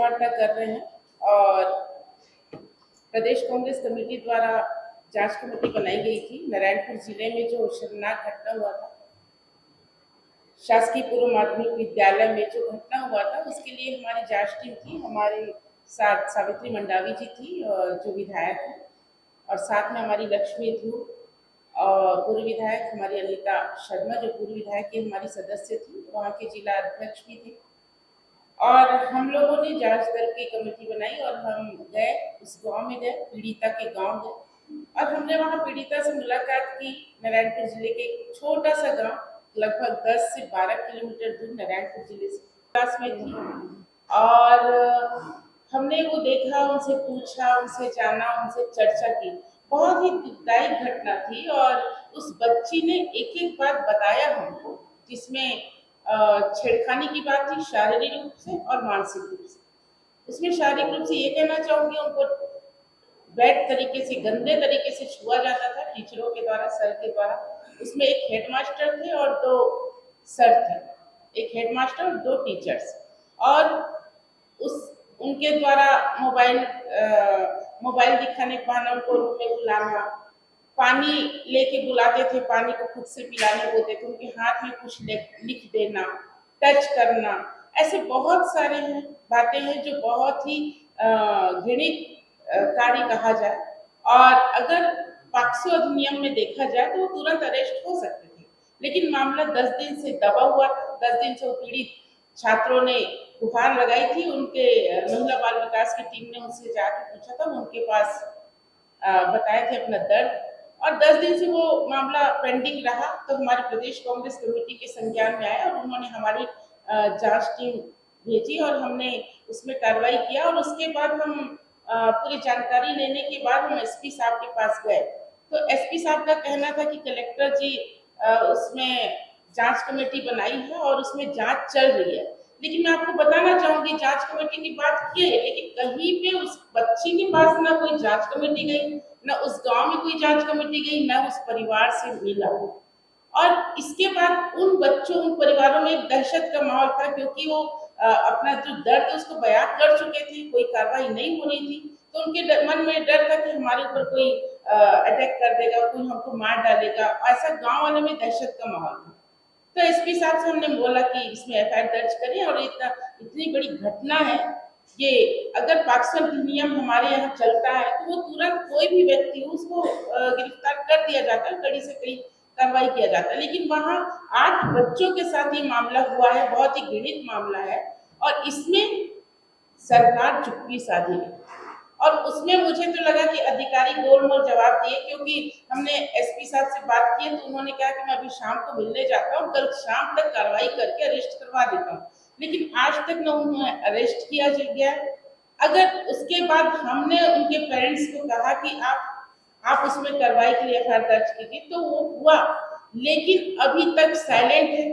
वार्ता कर रहे हैं और प्रदेश कांग्रेस कमेटी द्वारा जांच कमेटी बनाई गई थी। नारायणपुर जिले में जो शर्मनाक घटना हुआ था, शासकीय पूर्व माध्यमिक विद्यालय में जो घटना हुआ था, उसके लिए हमारी जांच टीम थी। हमारे साथ सावित्री मंडावी जी थी जो विधायक है, और साथ में हमारी लक्ष्मी ध्रुव और पूर्व विधायक हमारी अनिता शर्मा जो पूर्व विधायक की हमारी सदस्य थी, वहाँ के जिला अध्यक्ष भी थे। और हम लोगों ने जांच दल की कमेटी बनाई और हम गए, उस गांव में गए, पीड़िता के गांव गए और हमने वहां पीड़िता से मुलाकात की। नारायणपुर जिले के एक छोटा सा गांव, लगभग 10 से 12 किलोमीटर दूर नारायणपुर जिले से पास में थी। और हमने वो देखा, उनसे पूछा, उनसे जाना, उनसे चर्चा की। बहुत ही दुखदायी घटना थी और उस बच्ची ने एक एक बात बताया हमको, जिसमें छेड़खानी की बात थी, शारीरिक रूप से और मानसिक रूप से। उसमें शारीरिक रूप से ये कहना चाहूंगी, उनको बैड तरीके से, गंदे तरीके से छुआ जाता था टीचरों के द्वारा, सर के द्वारा। उसमें एक हेडमास्टर थे और 2 सर थे, एक हेडमास्टर और 2 टीचर्स। और उनके द्वारा मोबाइल दिखाने के बहाने उनको रूम में बुलाना, पानी लेके बुलाते थे, पानी को खुद से पिलाने बोलते थे, उनके हाथ में कुछ लिख देना, टच करना। ऐसे बहुत सारे बातें हैं जो बहुत ही घृणित कार्य कहा जाए। और अगर पॉक्सो अधिनियम में देखा जाए तो वो तुरंत अरेस्ट हो सकते थे, लेकिन मामला 10 दिन से दबा हुआ था। 10 दिन से पीड़ित छात्रों ने गुहार लगाई थी। उनके महिला बाल विकास की टीम ने उनसे जाकर पूछा था, उनके पास बताए थे अपना दर्द, और 10 दिन से वो मामला पेंडिंग रहा। तो हमारी प्रदेश कांग्रेस कमेटी के संज्ञान में आया और उन्होंने हमारी जांच टीम भेजी और हमने उसमें कार्रवाई किया। और उसके बाद हम पूरी जानकारी लेने के बाद हम एसपी साहब के पास गए। तो एसपी साहब का कहना था कि कलेक्टर जी उसमें जांच कमेटी बनाई है और उसमें जांच चल रही है। लेकिन मैं आपको बताना चाहूंगी, जांच कमेटी की बात की है, लेकिन कहीं पे उस बच्ची के पास ना कोई जांच कमेटी गई, न उस गांव में कोई जांच कमेटी गई, न उस परिवार से मिला। और इसके बाद उन बच्चों, उन परिवारों में एक दहशत का माहौल था, क्योंकि वो अपना जो दर्द उसको बयां कर चुके थे, कोई कार्रवाई नहीं होनी थी। तो उनके मन में डर था कि हमारे ऊपर कोई अटैक कर देगा, कोई हमको मार डालेगा। ऐसा गांव वाले में दहशत का माहौल था। तो एसपी साहब से हमने बोला कि इसमें एफआईआर दर्ज करें, और इतनी बड़ी घटना है, ये अगर पॉक्सो नियम हमारे यहाँ चलता है तो वो तुरंत कोई भी व्यक्ति उसको गिरफ्तार कर दिया जाता है, कड़ी से कड़ी कार्रवाई किया जाता है। लेकिन वहाँ 8 बच्चों के साथ ये मामला हुआ है, बहुत ही घृणित मामला है, और इसमें सरकार चुप्पी साधी है। और उसमें मुझे तो लगा कि अधिकारी गोल-मोल जवाब दिए, क्योंकि हमने एसपी साहब से बात की तो उन्होंने कहा कि मैं अभी शाम को मिलने जाता हूँ, कल शाम तक कार्रवाई करके अरेस्ट करवा देता हूँ। लेकिन आज तक न उन्हें अरेस्ट किया गया। अगर उसके बाद हमने उनके पेरेंट्स को कहा कि आप उसमें कार्रवाई के लिए एफआईआर दर्ज कीजिए, तो वो हुआ, लेकिन अभी तक साइलेंट है।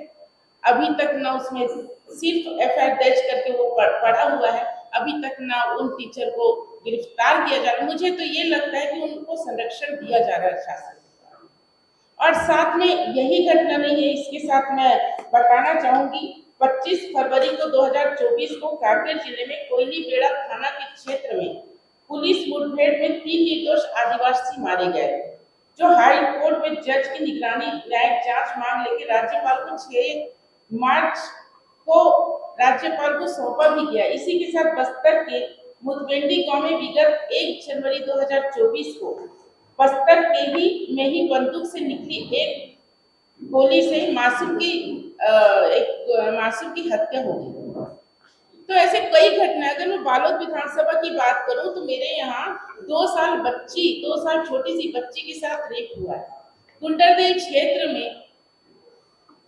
अभी तक ना उसमें सिर्फ एफआईआर दर्ज करके वो पड़ा हुआ है, अभी तक ना उन टीचर को गिरफ्तार किया जा रहा है। मुझे तो ये लगता है कि उनको संरक्षण दिया जा रहा है शासन। और साथ में यही घटना नहीं है, इसके साथ मैं बताना चाहूंगी, 25 फरवरी को 2024 को कांकेर जिले में कोयलीबेड़ा थाना के क्षेत्र में पुलिस मुठभेड़ में 3 निर्दोष आदिवासी मारे गए, जो हाई कोर्ट में जज की निगरानी न्यायिक जांच मांग लेकर राज्यपाल को 6 मार्च को राज्यपाल को सौंपा भी गया। इसी के साथ बस्तर के मुतवेंडी गांव में विगत 1 जनवरी 2024 को बस्तर के में ही बंदूक से निकली एक गोली से मासूम की हत्या हो गई। तो ऐसे कई घटना, अगर मैं बालोद विधानसभा की बात करूं तो मेरे यहाँ 2 साल छोटी सी बच्ची के साथ रेप हुआ है। कुंडरदेव क्षेत्र में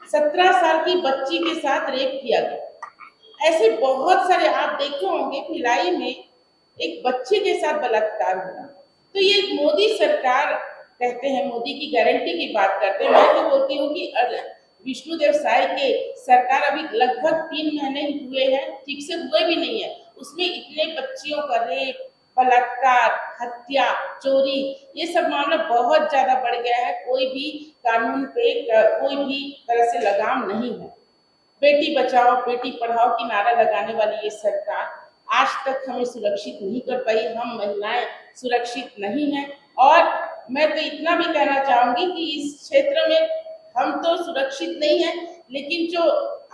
17 साल की बच्ची के साथ रेप किया गया। ऐसे बहुत सारे आप देखे होंगे, भिलाई में एक बच्चे के साथ बलात्कार हुआ। तो ये मोदी सरकार, कहते हैं मोदी की गारंटी की बात करते हैं। मैं तो बोलती हूँ कि विष्णुदेव साय के सरकार अभी लगभग 3 महीने हुए हैं, ठीक से हुए भी नहीं है, उसमें इतने बच्चियों का रेप, बलात्कार, हत्या, चोरी, ये सब मामला बहुत ज्यादा बढ़ गया है। कोई भी कानून पे कोई भी तरह से लगाम नहीं है। बेटी बचाओ बेटी पढ़ाओ की नारा लगाने वाली ये सरकार आज तक हमें सुरक्षित नहीं कर पाई, हम महिलाएं सुरक्षित नहीं हैं। और मैं तो इतना भी कहना चाहूंगी कि इस क्षेत्र में हम तो सुरक्षित नहीं हैं, लेकिन जो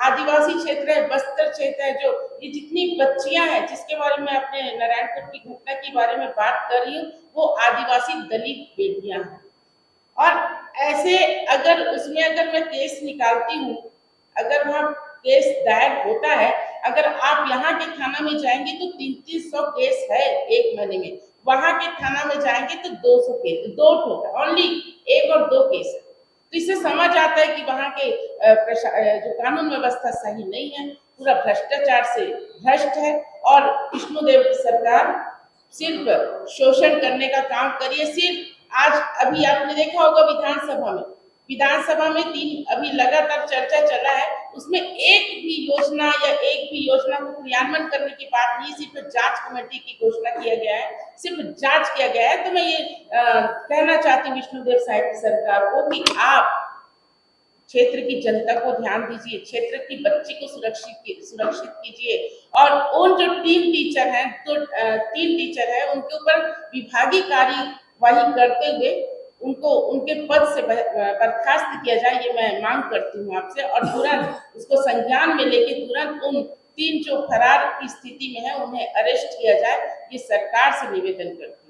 आदिवासी क्षेत्र है, बस्तर क्षेत्र है, जो ये जितनी बच्चियां हैं जिसके बारे में अपने नारायणपुर की घटना के बारे में बात कर रही हूँ, वो आदिवासी दलित बेटियां हैं। और ऐसे अगर उसमें अगर मैं केस निकालती हूँ, अगर वहाँ केस दायर होता है, अगर आप यहाँ के थाना में जाएंगे तो 300 केस है एक महीने में, वहां के थाना में जाएंगे तो 200 केस, 2 ओनली 1 और 2 केस है। तो इससे समझ आता है कि वहाँ के जो कानून व्यवस्था सही नहीं है, पूरा भ्रष्टाचार से भ्रष्ट है। और विष्णुदेव की सरकार सिर्फ शोषण करने का काम करिए। सिर्फ आज अभी आपने देखा होगा विधानसभा में 3 अभी लगातार चर्चा चला है, उसमें एक भी योजना या एक भी योजना को क्रियान्वयन करने की बात नहीं, सिर्फ जांच कमेटी की घोषणा किया गया है, सिर्फ जांच किया गया है। तो मैं ये कहना चाहती हूँ विष्णुदेव साहेब की सरकार को कि आप क्षेत्र की जनता को ध्यान दीजिए, क्षेत्र की बच्ची को सुरक्षित कीजिए। और उन जो 3 टीचर हैं, तो 3 टीचर हैं, उनके ऊपर विभागीय कार्यवाही करते हुए उनको उनके पद से बर्खास्त किया जाए, ये मैं मांग करती हूँ आपसे। और तुरंत उसको संज्ञान में लेके तुरंत उन 3 जो फरार की स्थिति में है उन्हें अरेस्ट किया जाए, ये सरकार से निवेदन करती हूँ।